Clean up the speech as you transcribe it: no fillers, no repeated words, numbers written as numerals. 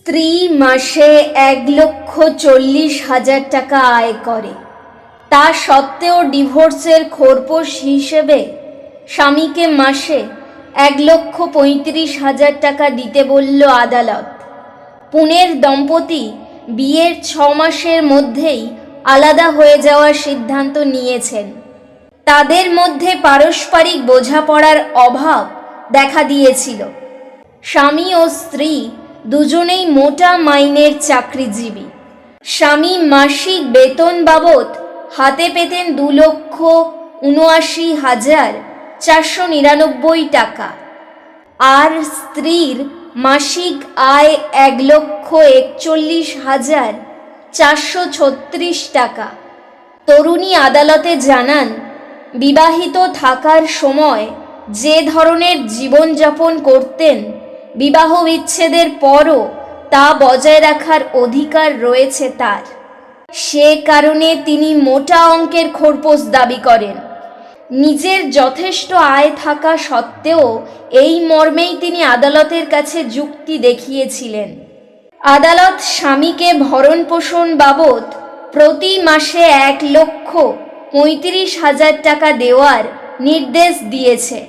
স্ত্রী মাসে 1,40,000 টাকা আয় করে, তা সত্ত্বেও ডিভোর্সের খোরপোশ হিসেবে স্বামীকে মাসে 1,35,000 টাকা দিতে বলল আদালত। পুনের দম্পতি বিয়ের 6 মাসের মধ্যেই আলাদা হয়ে যাওয়ার সিদ্ধান্ত নিয়েছেন। তাদের মধ্যে পারস্পরিক বোঝাপড়ার অভাব দেখা দিয়েছিল। স্বামী ও স্ত্রী দুজনেই মোটা মাইনের চাকরিজীবী। স্বামী মাসিক বেতন বাবদ হাতে পেতেন 2,79,499 টাকা, আর স্ত্রীর মাসিক আয় 1,41,436 টাকা। তরুণী আদালতে জানান, বিবাহিত থাকার সময় যে ধরনের জীবনযাপন করতেন, বিবাহ বিচ্ছেদের পরও তা বজায় রাখার অধিকার রয়েছে তার। সে কারণে তিনি মোটা অঙ্কের খোরপোশ দাবি করেন। নিজের যথেষ্ট আয় থাকা সত্ত্বেও এই মর্মেই তিনি আদালতের কাছে যুক্তি দেখিয়েছিলেন। আদালত স্বামীকে ভরণপোষণ বাবদ প্রতি মাসে 1,35,000 টাকা দেওয়ার নির্দেশ দিয়েছে।